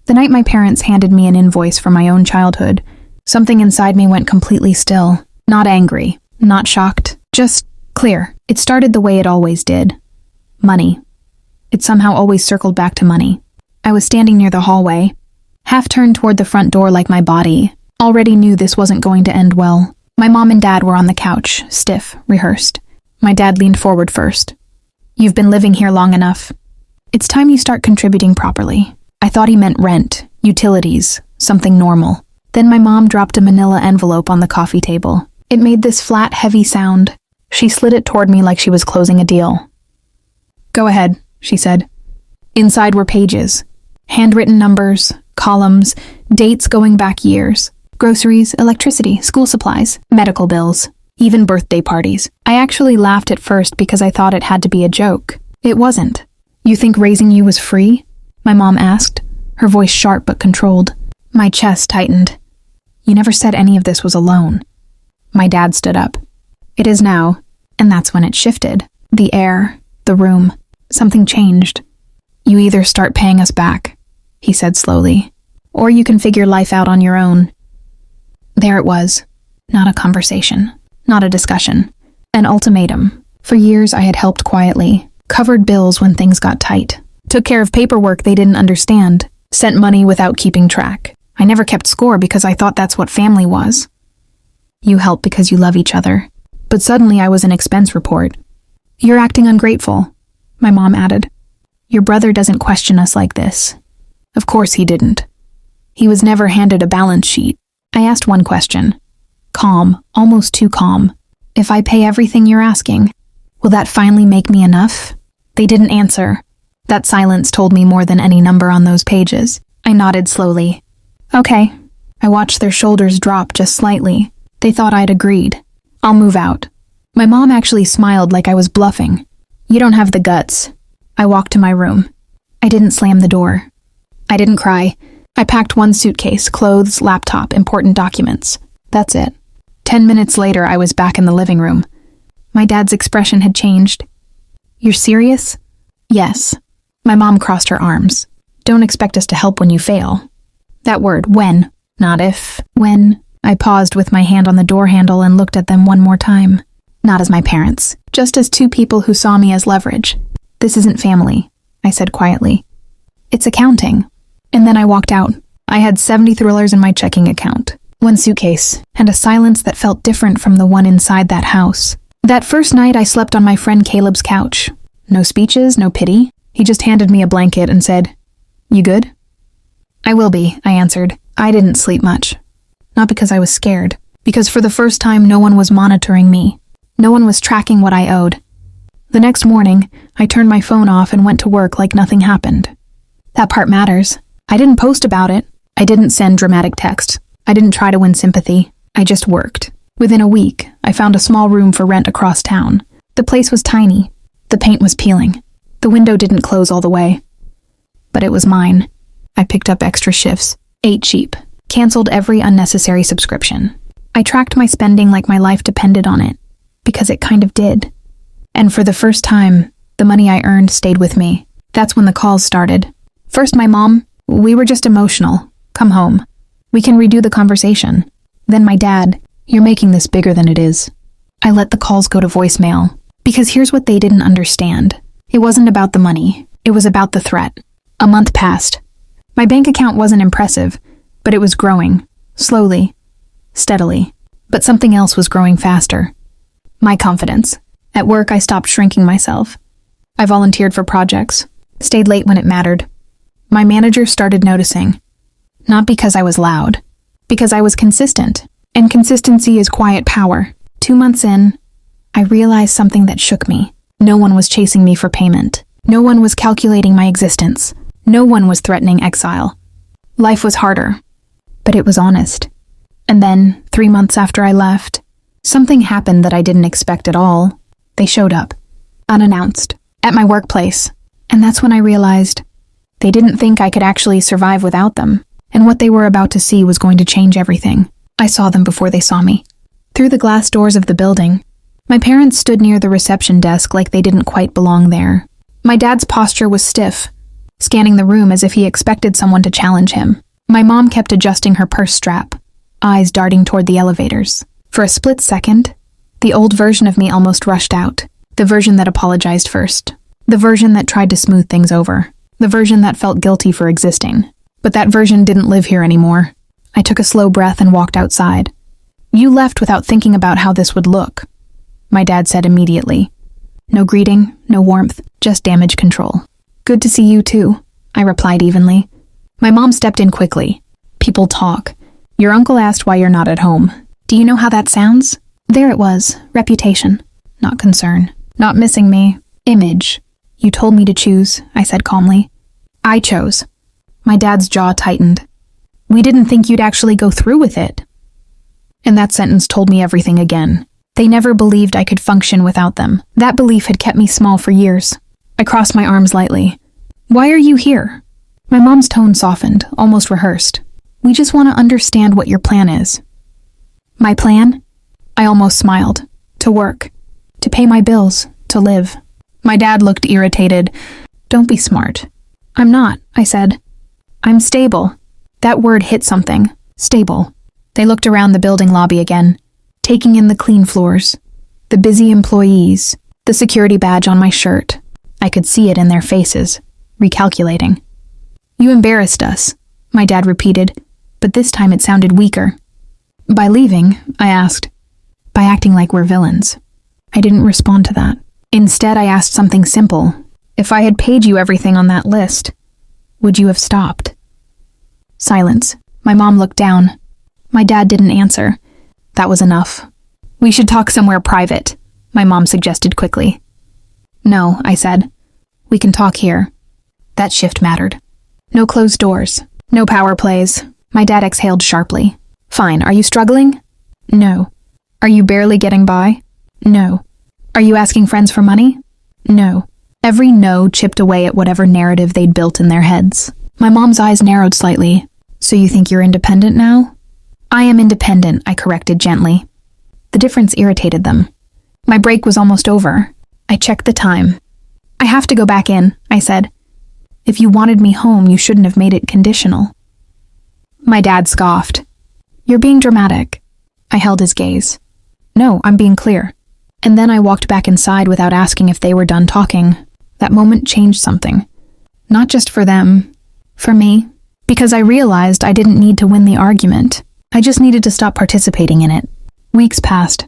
The night my parents handed me an invoice for my own childhood, something inside me went completely still. Not angry, not shocked, just clear. It started the way it always did. Money. It somehow always circled back to money. I was standing near the hallway, half turned toward the front door like my body already knew this wasn't going to end well. My mom and dad were on the couch, stiff, rehearsed. My dad leaned forward first. "You've been living here long enough. It's time you start contributing properly." I thought he meant rent, utilities, something normal. Then my mom dropped a manila envelope on the coffee table. It made this flat, heavy sound. She slid it toward me like she was closing a deal. "Go ahead," she said. Inside were pages, handwritten numbers, columns, dates going back years, groceries, electricity, school supplies, medical bills, even birthday parties. I actually laughed at first because I thought it had to be a joke. It wasn't. "You think raising you was free?" my mom asked, her voice sharp but controlled. My chest tightened. "You never said any of this was a loan." My dad stood up. "It is now," and that's when it shifted. The air, the room, something changed. "You either start paying us back," he said slowly, "or you can figure life out on your own." There it was. Not a conversation, not a discussion. An ultimatum. For years I had helped quietly, covered bills when things got tight, took care of paperwork they didn't understand, sent money without keeping track. I never kept score because I thought that's what family was. You help because you love each other. But suddenly I was an expense report. "You're acting ungrateful," my mom added. "Your brother doesn't question us like this." Of course he didn't. He was never handed a balance sheet. I asked one question. Calm, almost too calm. "If I pay everything you're asking, will that finally make me enough?" They didn't answer. That silence told me more than any number on those pages. I nodded slowly. "Okay." I watched their shoulders drop just slightly. They thought I'd agreed. "I'll move out." My mom actually smiled like I was bluffing. "You don't have the guts." I walked to my room. I didn't slam the door. I didn't cry. I packed one suitcase, clothes, laptop, important documents. That's it. 10 minutes later, I was back in the living room. My dad's expression had changed. "You're serious?" "Yes." My mom crossed her arms. "Don't expect us to help when you fail." That word, when, not if, when. I paused with my hand on the door handle and looked at them one more time. Not as my parents, just as two people who saw me as leverage. "This isn't family," I said quietly. "It's accounting." And then I walked out. I had 70 thrillers in my checking account, one suitcase, and a silence that felt different from the one inside that house. That first night I slept on my friend Caleb's couch. No speeches, no pity. He just handed me a blanket and said, "You good?" "I will be," I answered. I didn't sleep much. Not because I was scared, because for the first time no one was monitoring me. No one was tracking what I owed. The next morning, I turned my phone off and went to work like nothing happened. That part matters. I didn't post about it. I didn't send dramatic texts. I didn't try to win sympathy. I just worked. Within a week, I found a small room for rent across town. The place was tiny. The paint was peeling. The window didn't close all the way. But it was mine. I picked up extra shifts, ate cheap, canceled every unnecessary subscription. I tracked my spending like my life depended on it, because it kind of did. And for the first time, the money I earned stayed with me. That's when the calls started. First my mom, "We were just emotional. Come home. We can redo the conversation." Then my dad, "You're making this bigger than it is." I let the calls go to voicemail, because here's what they didn't understand. It wasn't about the money. It was about the threat. A month passed. My bank account wasn't impressive, but it was growing. Slowly. Steadily. But something else was growing faster. My confidence. At work, I stopped shrinking myself. I volunteered for projects. Stayed late when it mattered. My manager started noticing. Not because I was loud. Because I was consistent. And consistency is quiet power. 2 months in, I realized something that shook me. No one was chasing me for payment. No one was calculating my existence. No one was threatening exile. Life was harder, but it was honest. And then, 3 months after I left, something happened that I didn't expect at all. They showed up, unannounced, at my workplace. And that's when I realized they didn't think I could actually survive without them. And what they were about to see was going to change everything. I saw them before they saw me. Through the glass doors of the building, my parents stood near the reception desk like they didn't quite belong there. My dad's posture was stiff, scanning the room as if he expected someone to challenge him. My mom kept adjusting her purse strap, eyes darting toward the elevators. For a split second, the old version of me almost rushed out. The version that apologized first. The version that tried to smooth things over. The version that felt guilty for existing. But that version didn't live here anymore. I took a slow breath and walked outside. "You left without thinking about how this would look," my dad said immediately. No greeting, no warmth, just damage control. "Good to see you too," I replied evenly. My mom stepped in quickly. "People talk. Your uncle asked why you're not at home. Do you know how that sounds?" There it was, reputation, not concern. Not missing me, image. "You told me to choose," I said calmly. "I chose." My dad's jaw tightened. "We didn't think you'd actually go through with it." And that sentence told me everything again. They never believed I could function without them. That belief had kept me small for years. I crossed my arms lightly. "Why are you here?" My mom's tone softened, almost rehearsed. "We just want to understand what your plan is." My plan? I almost smiled. To work. To pay my bills. To live. My dad looked irritated. "Don't be smart." "I'm not," I said. "I'm stable." That word hit something. Stable. They looked around the building lobby again, taking in the clean floors, the busy employees, the security badge on my shirt. I could see it in their faces, recalculating. "You embarrassed us," my dad repeated, but this time it sounded weaker. "By leaving?" I asked. "By acting like we're villains." I didn't respond to that. Instead, I asked something simple. "If I had paid you everything on that list, would you have stopped?" Silence. My mom looked down. My dad didn't answer. That was enough. "We should talk somewhere private," my mom suggested quickly. "No," I said. "We can talk here." That shift mattered. No closed doors. No power plays. My dad exhaled sharply. "Fine, are you struggling?" "No." "Are you barely getting by?" "No." "Are you asking friends for money?" "No." Every no chipped away at whatever narrative they'd built in their heads. My mom's eyes narrowed slightly. "So you think you're independent now?" "I am independent," I corrected gently. The difference irritated them. My break was almost over. I checked the time. "I have to go back in," I said. "If you wanted me home, you shouldn't have made it conditional." My dad scoffed. "You're being dramatic." I held his gaze. "No, I'm being clear." And then I walked back inside without asking if they were done talking. That moment changed something. Not just for them, for me. Because I realized I didn't need to win the argument. I just needed to stop participating in it. Weeks passed.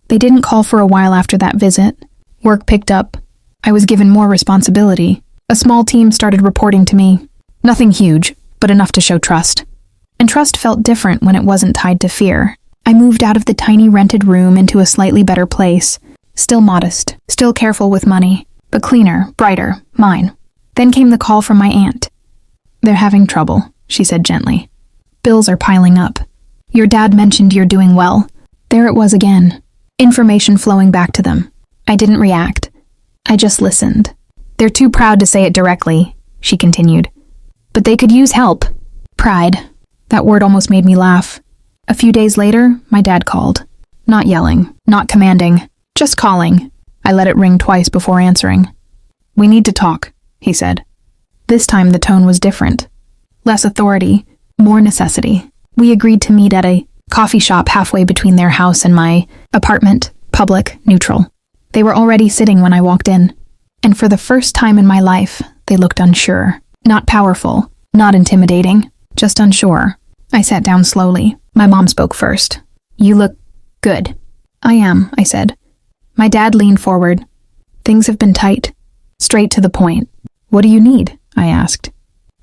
They didn't call for a while after that visit. Work picked up. I was given more responsibility. A small team started reporting to me. Nothing huge, but enough to show trust. And trust felt different when it wasn't tied to fear. I moved out of the tiny rented room into a slightly better place. Still modest, still careful with money, but cleaner, brighter, mine. Then came the call from my aunt. "They're having trouble," she said gently. "Bills are piling up. Your dad mentioned you're doing well." There it was again. Information flowing back to them. I didn't react. I just listened. "They're too proud to say it directly," she continued. "But they could use help." Pride. That word almost made me laugh. A few days later, my dad called. Not yelling, not commanding, just calling. I let it ring twice before answering. "We need to talk," he said. This time the tone was different. Less authority, more necessity. We agreed to meet at a coffee shop halfway between their house and my apartment, public, neutral. They were already sitting when I walked in. And for the first time in my life, they looked unsure. Not powerful, not intimidating, just unsure. I sat down slowly. My mom spoke first. "You look good." "I am," I said. My dad leaned forward. "Things have been tight." Straight to the point. "What do you need?" I asked.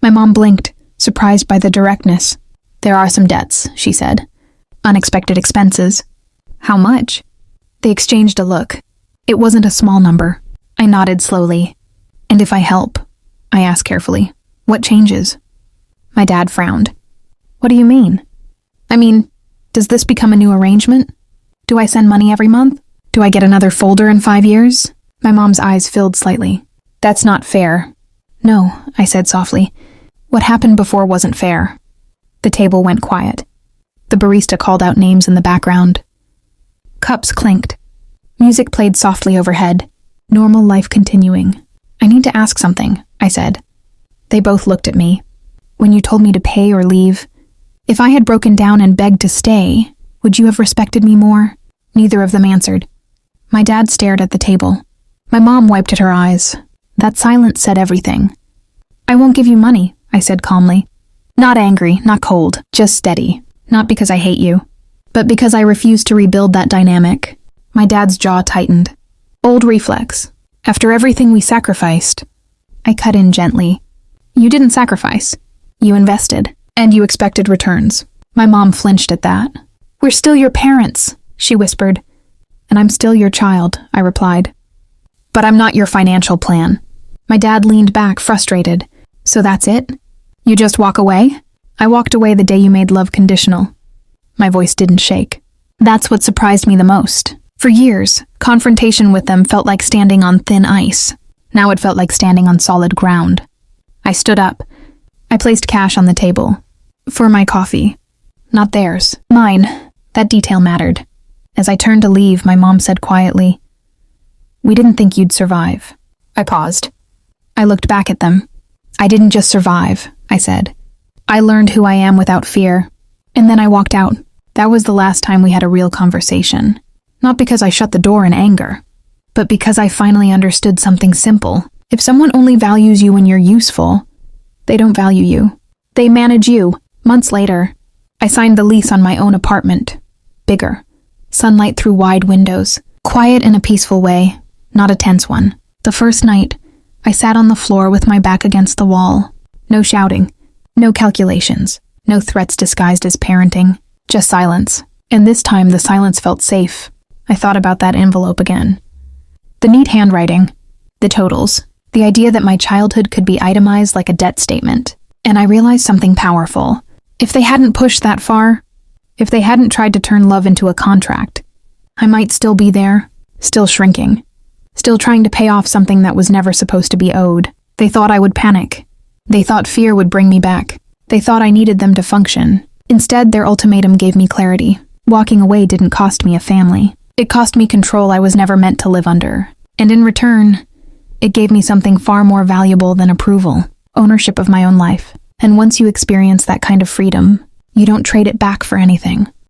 My mom blinked, surprised by the directness. "There are some debts," she said. "Unexpected expenses." "How much?" They exchanged a look. It wasn't a small number. I nodded slowly. "And if I help?" I asked carefully. "What changes?" My dad frowned. "What do you mean?" "I mean, does this become a new arrangement? Do I send money every month? Do I get another folder in 5 years?" My mom's eyes filled slightly. "That's not fair." "No," I said softly. "What happened before wasn't fair." The table went quiet. The barista called out names in the background. Cups clinked. Music played softly overhead. Normal life continuing. "I need to ask something," I said. They both looked at me. When you told me to pay or leave, if I had broken down and begged to stay, would you have respected me more? Neither of them answered. My dad stared at the table. My mom wiped at her eyes. That silence said everything. I won't give you money, I said calmly. Not angry, not cold, just steady. Not because I hate you, but because I refuse to rebuild that dynamic. My dad's jaw tightened. Old reflex. After everything we sacrificed. I cut in gently. You didn't sacrifice. You invested. And you expected returns. My mom flinched at that. We're still your parents, she whispered. And I'm still your child, I replied. But I'm not your financial plan. My dad leaned back, frustrated. So that's it? You just walk away? I walked away the day you made love conditional. My voice didn't shake. That's what surprised me the most. For years, confrontation with them felt like standing on thin ice. Now it felt like standing on solid ground. I stood up. I placed cash on the table. For my coffee. Not theirs. Mine. That detail mattered. As I turned to leave, my mom said quietly, We didn't think you'd survive. I paused. I looked back at them. I didn't just survive, I said. I learned who I am without fear. And then I walked out. That was the last time we had a real conversation. Not because I shut the door in anger, but because I finally understood something simple. If someone only values you when you're useful, they don't value you. They manage you. Months later, I signed the lease on my own apartment. Bigger. Sunlight through wide windows. Quiet in a peaceful way, not a tense one. The first night, I sat on the floor with my back against the wall. No shouting. No calculations. No threats disguised as parenting. Just silence. And this time, the silence felt safe. I thought about that envelope again. The neat handwriting. The totals. The idea that my childhood could be itemized like a debt statement. And I realized something powerful. If they hadn't pushed that far, if they hadn't tried to turn love into a contract, I might still be there, still shrinking, still trying to pay off something that was never supposed to be owed. They thought I would panic. They thought fear would bring me back. They thought I needed them to function. Instead, their ultimatum gave me clarity. Walking away didn't cost me a family. It cost me control I was never meant to live under. And in return, it gave me something far more valuable than approval. Ownership of my own life. And once you experience that kind of freedom, you don't trade it back for anything.